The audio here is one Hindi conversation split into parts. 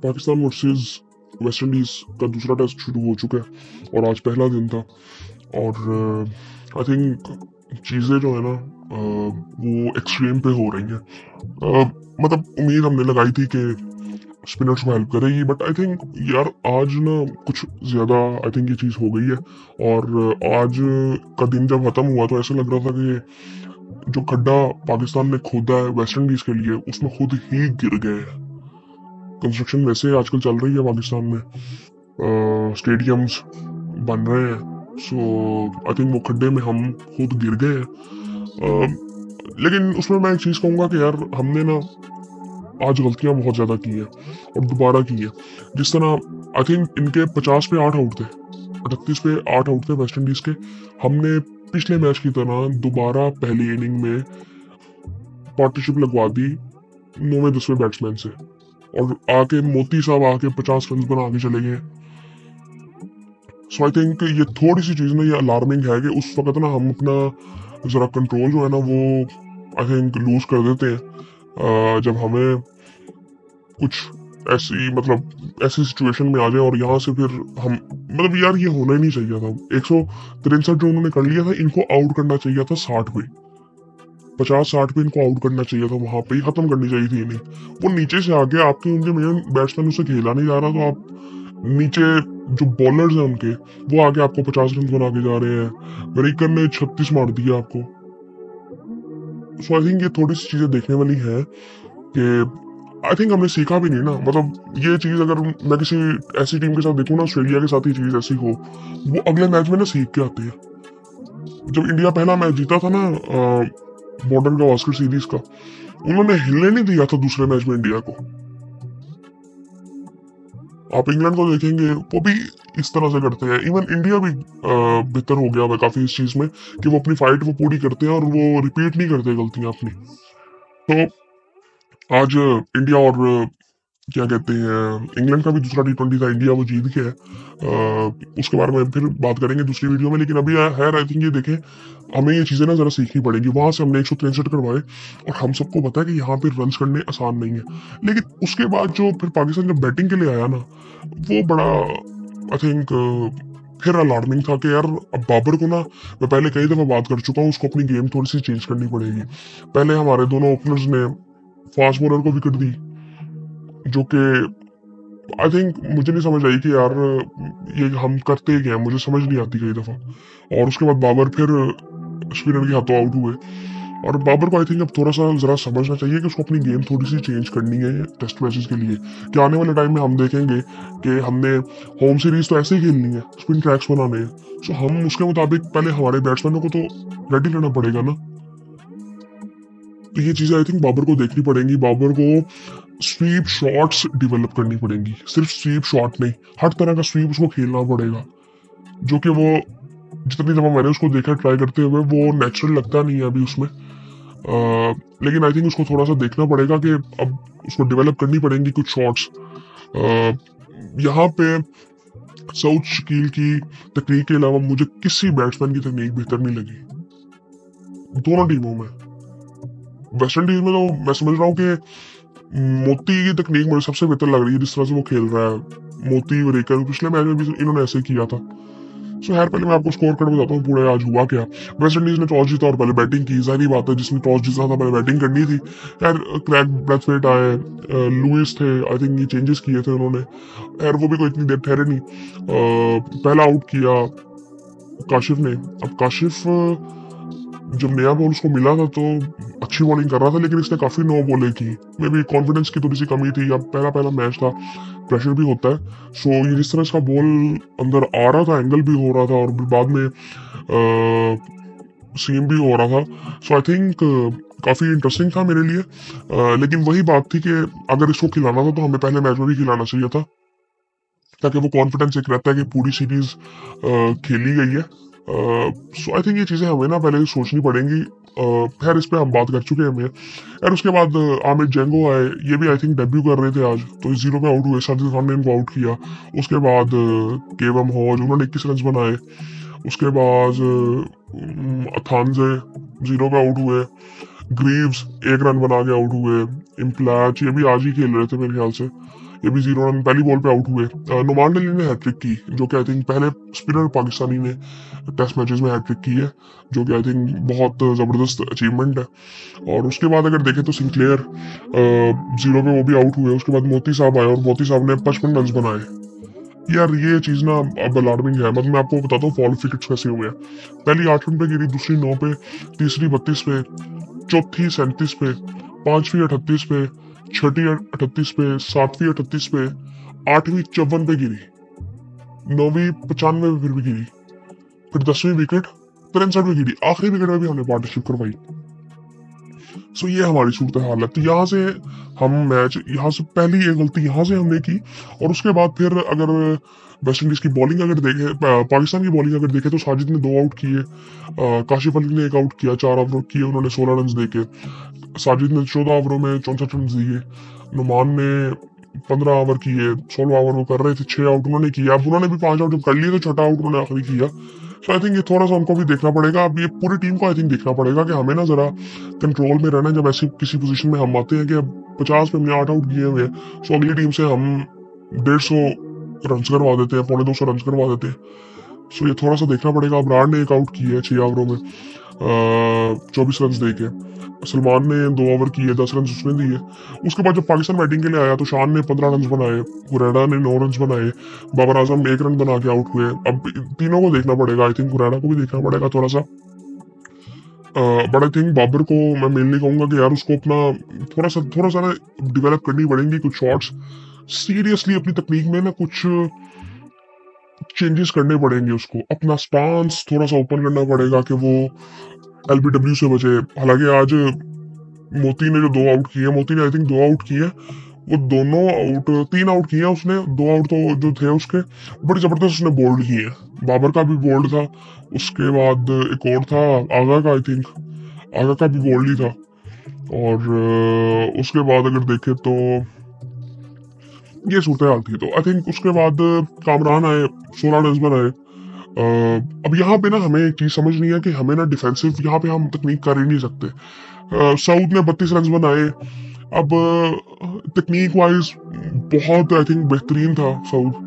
पाकिस्तान वर्सेस वेस्ट इंडीज का दूसरा टेस्ट शुरू हो चुका है और आज पहला दिन था। और आई थिंक चीज़ें जो है ना वो एक्सट्रीम पे हो रही हैं। मतलब उम्मीद हमने लगाई थी कि स्पिनर्स को हेल्प करेगी, बट आई थिंक यार आज ना कुछ ज़्यादा आई थिंक ये चीज़ हो गई है। और आज का दिन जब खत्म हुआ तो ऐसा लग रहा था कि जो खड्डा पाकिस्तान ने खोदा है वेस्ट इंडीज के लिए उसमें खुद ही गिर गए हैं। कंस्ट्रक्शन वैसे आजकल चल रही है पाकिस्तान में, स्टेडियम्स बन रहे हैं, सो आई थिंक वो खड्डे में हम खुद गिर गए हैं। लेकिन उसमें मैं एक चीज़ कहूँगा कि यार हमने ना आज गलतियाँ बहुत ज़्यादा की हैं और दोबारा की हैं। जिस तरह आई थिंक इनके 50 पे 8 आउट थे, 38 पे 8 आउट थे वेस्ट इंडीज़ के। हमने पिछले मैच की तरह दोबारा पहली इनिंग में पार्टनरशिप लगवा दी 9वें 10वें बैट्समैन से, और आके मोती साहब आके 50 रन बना के चले गए। सो आई थिंक ये थोड़ी सी चीज़ ना ये अलार्मिंग है कि उस वक्त ना हम अपना ज़रा कंट्रोल जो है ना वो आई थिंक लूज कर देते हैं जब हमें कुछ ऐसी सिचुएशन में आ जाए और यहाँ से फिर हम मतलब यार ये होना ही नहीं चाहिए था। 163 जो उन्होंने कर लिया था, इनको आउट करना चाहिए था 60 पे, 50-60 पे इनको आउट करना चाहिए था, वहां पे ही खत्म करनी चाहिए थी इन्हें। वो नीचे से आके आपके उनके मेन बैट्समैन उसे खेला नहीं जा रहा, तो आप नीचे जो बॉलर्स हैं उनके वो आगे आपको 50 रन बना के जा रहे हैं। वेरिकर ने 36 मार दिया आपको। सो आई थिंक ये थोड़ी सी चीजें देखने वाली है कि आई थिंक हमने सीखा भी नहीं ना। मतलब ये चीज अगर मैं किसी ऐसी टीम के साथ देखूँ ना, ऑस्ट्रेलिया के साथ ही चीज ऐसी हो, वो अगले मैच में ना सीख के आते हैं। जब इंडिया पहला मैच जीता था ना मॉडर्न गावस्कर सीरीज का, उन्होंने हिलने नहीं दिया था दूसरे मैच में इंडिया को। आप इंग्लैंड को देखेंगे वो भी इस तरह से करते हैं। इवन इंडिया भी बेहतर हो गया है काफी इस चीज में कि वो अपनी फाइट वो पूरी करते हैं और वो रिपीट नहीं करते गलतियां अपनी। तो आज इंडिया और क्या कहते हैं इंग्लैंड का भी दूसरा T20 था, इंडिया वो जीत गया है। उसके बारे में फिर बात करेंगे दूसरी वीडियो में। लेकिन अभी है आई थिंक ये देखें, हमें ये चीजें ना जरा सीखनी पड़ेगी। वहां से हमने 163 करवाए और हम सबको पता है कि यहाँ पे रन करने आसान नहीं है। लेकिन उसके बाद जो फिर पाकिस्तान जब बैटिंग के लिए आया ना, वो बड़ा आई थिंक फिर अलार्मिंग था कि यार अब बाबर को ना, मैं पहले कई दफा बात कर चुका हूँ, उसको अपनी गेम थोड़ी सी चेंज करनी पड़ेगी। पहले हमारे दोनों ओपनर्स ने फास्ट बॉलर को विकेट दी, जो कि आई थिंक मुझे नहीं समझ आई कि यार ये हम करते क्या, मुझे समझ नहीं आती कई दफा। और उसके बाद बाबर फिर स्पिनर के हाथों आउट हुए। और बाबर को आई थिंक अब थोड़ा सा जरा समझना चाहिए कि उसको अपनी गेम थोड़ी सी चेंज करनी है टेस्ट मैचेस के लिए, कि आने वाले टाइम में हम देखेंगे कि हमने होम सीरीज तो ऐसे ही खेलनी है, स्पिन ट्रैक्स बनाने हैं। सो हम उसके मुताबिक पहले हमारे बैट्समैनों को तो रेडी रहना पड़ेगा ना। तो ये चीजें आई थिंक बाबर को देखनी पड़ेंगी। बाबर को स्वीप शॉट्स डेवलप करनी पड़ेंगी, सिर्फ स्वीप शॉट नहीं, हर तरह का स्वीप उसको खेलना पड़ेगा, जो कि वो जितनी दफा मैंने उसको देखा ट्राई करते हुए वो नेचुरल लगता नहीं है अभी उसमें। लेकिन आई थिंक उसको थोड़ा सा देखना पड़ेगा कि अब उसको डेवलप करनी पड़ेंगी कुछ शॉट्स। यहाँ पे साउथ शकील की तकनीक के अलावा मुझे किसी बैट्समैन की तकनीक बेहतर नहीं लगी दोनों टीमों में। वेस्ट इंडीज में तो मैं समझ रहा हूँ कि मोती की तकनीक मुझे सबसे बेहतर लग रही है, जिस तरह से वो खेल रहा है। मोती और रेकर पिछले मैच में भी इन्होंने ऐसे किया था। सो यार पहले मैं आपको स्कोर कार्ड बताता हूँ पूरा आज हुआ क्या। वेस्ट इंडीज ने टॉस जीता और पहले बैटिंग की, जाहिर बात है जिसने टॉस जीता था पहले बैटिंग करनी थी। यार क्रैग ब्रैथवेट आए, लुइस थे, आई थिंक ये चेंजेस किए थे उन्होंने। यार वो भी कोई इतनी देर ठहरे नहीं। पहला आउट किया काशिफ ने। अब काशिफ जब नया बॉल उसको मिला था तो अच्छी बॉलिंग कर रहा था, लेकिन इसने काफी नो बॉलें की। मे भी कॉन्फिडेंस की थोड़ी सी कमी थी, अब पहला मैच था, प्रेशर भी होता है। सो ये जिस तरह इसका बॉल अंदर आ रहा था, एंगल भी हो रहा था और बाद में सीम भी हो रहा था। सो आई थिंक काफी इंटरेस्टिंग था मेरे लिए। लेकिन वही बात थी कि अगर इसको खिलाना था तो हमें पहले मैच में भी खिलाना चाहिए था, ताकि वो कॉन्फिडेंस एक रहता है कि पूरी सीरीज खेली गई है। सो आई थिंक ये चीज़ें हमें ना पहले सोचनी पड़ेंगी। खैर इस पे हम बात कर चुके हैं हमें। यार उसके बाद आमिर जेंगो आए, ये भी आई थिंक डेब्यू कर रहे थे आज, तो 0 पे आउट हुए। साजिद खान ने इनको आउट किया। उसके बाद केवम हॉज, उन्होंने 21 रन बनाए। उसके बाद अथानजे 0 पे आउट हुए। ग्रीव्स 1 रन बना के आउट हुए। इम्प्लैच ये भी आज ही खेल रहे थे मेरे ख्याल से, ये भी 0 रन पहली बॉल पे आउट हुए। नुमान अली ने हैट्रिक की, जो कि आई थिंक पहले स्पिनर पाकिस्तानी ने टेस्ट मैचेस में हैट्रिक की है, जो कि आई थिंक बहुत ज़बरदस्त अचीवमेंट है। और उसके बाद अगर देखें तो सिंक्लेयर 0 पे वो भी आउट हुए। उसके बाद मोती साहब आए और मोती साहब ने 55 रन बनाए। यार ये चीज ना अब अलार्मिंग है। मतलब मैं आपको बताता हूँ फॉल ऑफ विकेट्स कैसे हुए हैं। पहली 8 रन पे गिरी, दूसरी 9 पे, तीसरी 32 पे, चौथी 37 पे, पांचवी 38 पे, छठी 38 पे, सातवीं 38 पे, आठवीं 54 पे गिरी, नौवीं 95 पे फिर भी गिरी, फिर 10वीं विकेट 63 पे गिरी, आखिरी विकेट में भी हमने पार्टनरशिप करवाई। सो ये हमारी सूरत हाल है। तो यहाँ से हम मैच, यहाँ से पहली ये गलती यहाँ से हमने की। और उसके बाद फिर अगर वेस्ट इंडीज की बॉलिंग अगर देखें, पाकिस्तान की बॉलिंग अगर देखें, तो साजिद ने 2 आउट किए, काशिफ अली ने 1 आउट किया, 4 ओवर किए उन्होंने 16 रन देके। साजिद ने 14 ओवरों में 64 रन दिए। नुमान ने 15 ओवर किए, 16 ओवर वो कर रहे थे, 6 आउट उन्होंने किया। अब उन्होंने भी 5 आउट जब कर लिए तो छठा आउट उन्होंने आखिरी किया। तो आई थिंक ये थोड़ा सा उनको भी देखना पड़ेगा। अब ये पूरी टीम को आई थिंक देखना पड़ेगा कि हमें ना जरा कंट्रोल में रहना है। जब ऐसी किसी पोजीशन में हम आते हैं कि अब 50 पे हमने 8 आउट किए हुए हैं, तो अगली टीम से हम 150 रन करवा देते हैं, 250 रन करवा देते हैं। सो ये थोड़ा सा देखना पड़ेगा। अबरार ने 1 आउट किया है 6 ओवरों में 24 रन दे के। सलमान ने 2 ओवर किए, 10 रन उसने दिए। उसके बाद जब पाकिस्तान बैटिंग के लिए आया तो शान ने 15 रन बनाए, हुरैरा ने 9 रन बनाए, बाबर आजम 1 रन बना के आउट हुए। अब तीनों को देखना पड़ेगा। आई थिंक हुरैरा को भी देखना पड़ेगा थोड़ा सा। बट आई थिंक बाबर को मैं मेनली कहूंगा कि यार उसको अपना थोड़ा सा ना डिवेलप करनी पड़ेंगी कुछ शॉट्स। सीरियसली अपनी तकनीक में ना कुछ चेंजेस करने पड़ेंगे। उसको अपना स्टांस थोड़ा सा ओपन करना पड़ेगा कि वो एलबीडब्ल्यू से बचे। हालांकि आज मोती ने जो 2 आउट किए, मोती ने आई थिंक 2 आउट किए, वो दोनों आउट 3 आउट किए उसने, 2 आउट तो जो थे उसके बड़ी जबरदस्त उसने बोल्ड किए। बाबर का भी बोल्ड था, उसके बाद एक और था आगा का, आई थिंक आगा का भी बोल्ड ही था। और उसके बाद अगर देखे तो ये सूरत हाल थी। तो आई थिंक उसके बाद कामरान आए, 16 रन बनाए। अब यहाँ पे ना हमें एक चीज समझ नहीं है कि हमें ना डिफेंसिव यहाँ पे हम तकनीक कर ही नहीं सकते। साउथ ने 32 रन बनाए। अब तकनीक वाइज बहुत आई थिंक बेहतरीन था साउथ,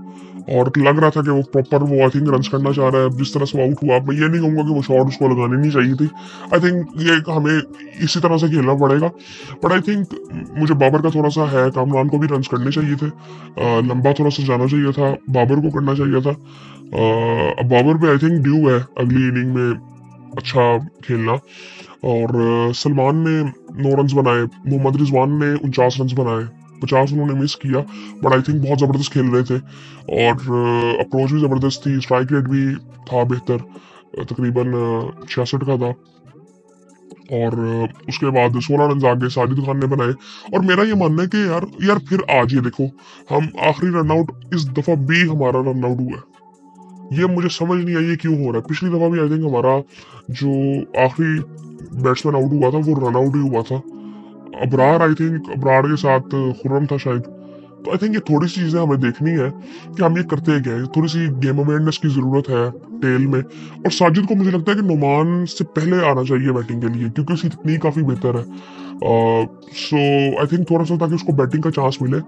और लग रहा था कि वो प्रॉपर वो आई थिंक रन करना चाह रहा है। जिस तरह से आउट हुआ, मैं ये नहीं कहूंगा कि वो शॉट उसको लगानी नहीं चाहिए थी। आई थिंक ये हमें इसी तरह से खेलना पड़ेगा। बट आई थिंक मुझे बाबर का थोड़ा सा है, कामरान को भी रन करने चाहिए थे, लंबा थोड़ा सा जाना चाहिए था, बाबर को करना चाहिए था। अब बाबर पे आई थिंक ड्यू है अगली इनिंग में अच्छा खेलना। और सलमान ने 9 रन बनाए, मोहम्मद रिजवान ने 49 रन बनाए, 50 उन्होंने मिस किया। बट आई थिंक बहुत ज़बरदस्त खेल रहे थे, और अप्रोच भी ज़बरदस्त थी, स्ट्राइक रेट भी था बेहतर, तकरीबन 66 का था। और उसके बाद 16 रन आगे साजिद खान ने बनाए। और मेरा ये मानना है कि यार फिर आज ये देखो, हम आखिरी रन आउट इस दफ़ा भी हमारा रन आउट हुआ है। ये मुझे समझ नहीं आई ये क्यों हो रहा है। पिछली दफा भी आई थिंक हमारा जो आखिरी बैट्समैन आउट हुआ था वो रन आउट ही हुआ था। अबरार आई थिंक अबरार के साथ खुर्रम था शायद। तो आई थिंक ये थोड़ी सी चीजें हमें देखनी है कि हम ये करते क्या है। थोड़ी सी गेम अवेयरनेस की जरूरत है टेल में। और साजिद को मुझे लगता है कि नुमान से पहले आना चाहिए बैटिंग के लिए, क्योंकि उसकी तकनीक काफी बेहतर है। सो आई थिंक थोड़ा सा ताकि उसको बैटिंग का चांस मिले।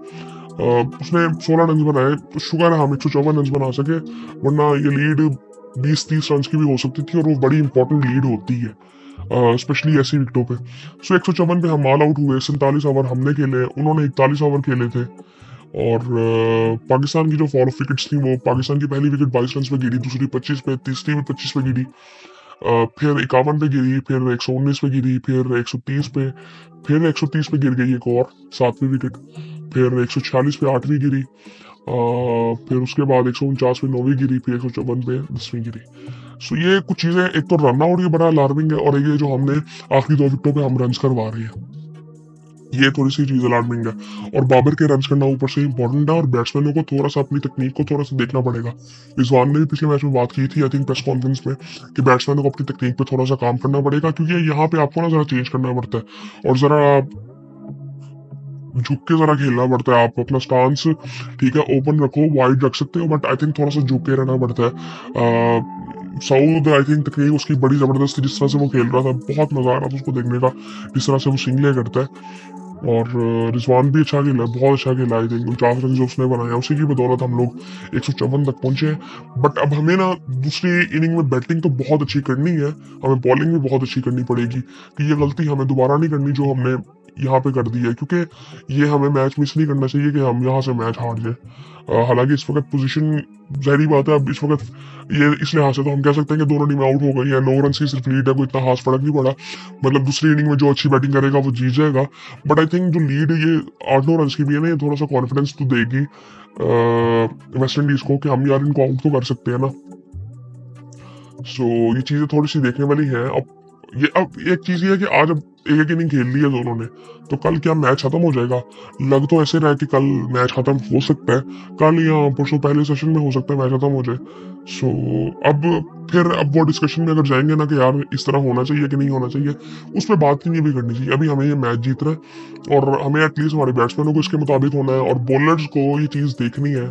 उसने 16 रन बनाए, तो शुक्र है हम 154 रन बना सके, वरना ये लीड 20-30 रन की भी हो सकती थी, और वो बड़ी इंपॉर्टेंट लीड होती है स्पेशली ऐसी विकेटों पे। सो 154 पे हम ऑल आउट हुए। 47 ओवर हमने खेले, उन्होंने 41 ओवर खेले थे। और पाकिस्तान की जो फॉल ऑफ विकेट्स थी, वो पाकिस्तान की पहली विकेट 22 रन पे गिरी, दूसरी 25 पे, तीसरी भी 25 पे गिरी, फिर 51 पे गिरी, फिर 119 पे गिरी, फिर 130 पे, फिर 130 पे गिर गई एक और 7वीं विकेट, फिर 146 पे 8वीं गिरी, फिर उसके बाद 149 पे 9वीं गिरी, फिर 154 पे 10वीं गिरी। सो ये कुछ चीजें, एक तो रन आउट ये बड़ा अलार्मिंग है, और ये जो हमने आखिरी 2 विकेटों पे हम रन करवा रहे हैं, ये थोड़ी सी चीज अलार्मिंग है। और बाबर के रन करना ऊपर से इंपॉर्टेंट है, और बैट्समैनों को थोड़ा सा अपनी तकनीक को थोड़ा सा देखना पड़ेगा। रिजवान ने भी पिछले मैच में बात की थी आई थिंक प्रेस कॉन्फ्रेंस में, कि बैट्समैनों को अपनी तकनीक पे थोड़ा सा काम करना पड़ेगा, क्योंकि यहाँ पे आपको ना जरा चेंज करना पड़ता है, और जरा झुक के जरा खेलना पड़ता है। आप अपना स्टांस ठीक है ओपन रखो, वाइड रख सकते हो, बट आई थिंक थोड़ा सा झुक के रहना पड़ता है। साउथ आई थिंक तकनीक उसकी बड़ी जबरदस्त थी, जिस तरह से वो खेल रहा था बहुत मजा आ रहा था उसको देखने का, जिस तरह से वो सिंगले करता है। और रिजवान भी अच्छा खेला, बहुत अच्छा खेला। आई थिंक 49 रन जो उसने बनाया उसी की बदौलत हम लोग 154 तक पहुंचे हैं। बट अब हमें ना दूसरी इनिंग में बैटिंग तो बहुत अच्छी करनी है, हमें बॉलिंग भी बहुत अच्छी करनी पड़ेगी कि ये गलती हमें दोबारा नहीं करनी जो हमने यहाँ पे कर दी है, क्योंकि ये हमें मैच मिस नहीं करना चाहिए कि हम यहाँ से मैच हार जाए। हालांकि इस वक्त पोजीशन जाहिर बात है, अब इस वक्त ये इस लिहाज से तो हम कह सकते हैं कि दोनों टीमें आउट हो गई हैं, 9 रन की सिर्फ लीड है, कोई इतना खास फर्क नहीं पड़ा। मतलब दूसरी इनिंग में जो अच्छी बैटिंग करेगा वो जीत जाएगा। बट आई थिंक जो लीड ये 8-9 रन की भी है ना, ये थोड़ा सा कॉन्फिडेंस तो देगी वेस्ट इंडीज को कि हम यार इनको आउट तो कर सकते हैं ना। सो ये चीजें थोड़ी सी देखने वाली हैं। अब एक चीज ये है कि आज अब एक इनिंग खेल ली है दोनों ने, तो कल क्या मैच खत्म हो जाएगा? लग तो ऐसे रहा है कि कल मैच खत्म हो सकता है, कल या परसों पहले सेशन में हो सकता है मैच खत्म हो जाए। सो अब अब वो डिस्कशन में अगर जाएंगे ना कि यार इस तरह होना चाहिए कि नहीं होना चाहिए, उस पर बात नहीं भी करनी चाहिए। अभी हमें ये मैच जीतना है और हमें एटलीस्ट हमारे बैट्समैनों को इसके मुताबिक होना है और बॉलर्स को ये चीज़ देखनी है,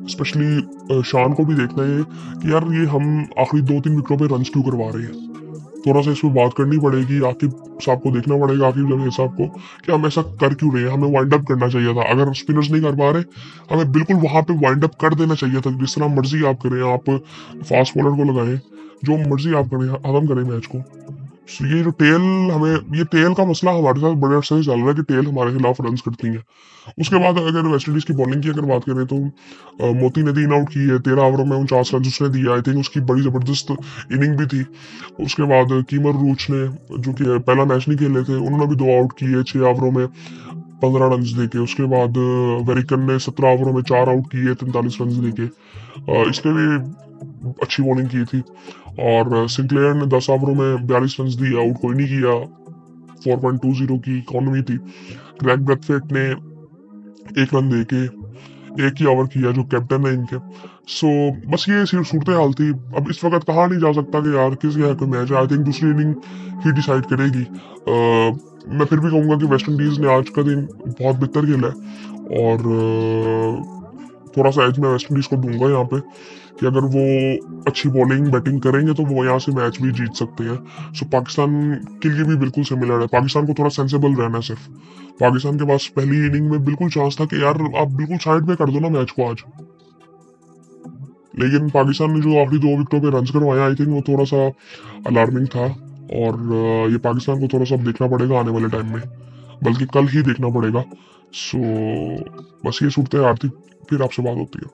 स्पेशली शान को भी देखना है कि यार ये हम आखिरी 2-3 विकेटों पे रन क्यों करवा रहे हैं। थोड़ा सा इस पर बात करनी पड़ेगी, आकिब साहब को देखना पड़ेगा, आकिब जमीर साहब को, कि हम ऐसा कर क्यों रहे हैं। हमें वाइंड अप करना चाहिए था, अगर स्पिनर्स नहीं कर पा रहे हमें बिल्कुल वहां पे वाइंड अप कर देना चाहिए था। जिस तरह मर्जी आप करें, आप फास्ट बॉलर को लगाएं, जो मर्जी आप करें, खत्म करें मैच को। So, ये जो टेल हमें ये टेल का मसला हमारे साथ बड़े अरसे से चल रहा है कि टेल हमारे खिलाफ रन करती है। उसके बाद अगर वेस्ट इंडीज की बॉलिंग की अगर बात करें तो मोती ने 3 आउट की है, 13 ओवरों में 49 रन उसने दिया। आई थिंक उसकी बड़ी जबरदस्त इनिंग भी थी। उसके बाद कीमर रूच ने, जो कि पहला मैच नहीं खेले थे, उन्होंने भी 2 आउट किए 6 ओवरों में 15 रन देके। उसके बाद वेरिकन ने 17 ओवरों में 4 आउट किए 43 रन देके, इसने भी अच्छी बॉलिंग की थी। और सिंक्लेयर ने 10 ओवरों में 42 रन दिए, आउट कोई नहीं किया, 4.20 की इकोनॉमी थी। ग्रेग ब्रेथवेट ने 1 रन देके 1 ही ओवर किया, जो कैप्टन है इनके। सो बस ये सूरत हाल थी। अब इस वक्त कहा नहीं जा सकता कि यार किस यहाँ कोई मैच है। आई थिंक दूसरी इनिंग ही डिसाइड करेगी। मैं फिर भी कहूंगा कि वेस्ट इंडीज ने आज का दिन बहुत बेहतर खेला है और थोड़ा सा एज मैं वेस्ट इंडीज को दूंगा यहाँ पे कि अगर वो अच्छी बॉलिंग बैटिंग करेंगे तो वो यहाँ से मैच भी जीत सकते हैं। सो पाकिस्तान के लिए भी बिल्कुल सिमिलर है। पाकिस्तान को थोड़ा सेंसेबल रहना है। सिर्फ पाकिस्तान के पास पहली इनिंग में बिल्कुल चांस था कि यार आप बिल्कुल साइड पे कर दो ना मैच को आज, लेकिन पाकिस्तान ने जो आखिरी 2 विकेटों पे रन करवाया, आई थिंक वो थोड़ा सा अलार्मिंग था। और ये पाकिस्तान को थोड़ा सा देखना पड़ेगा आने वाले टाइम में, बल्कि कल ही देखना पड़ेगा। सो बस ये सूरत हाल थी, फिर आपसे बात होती है।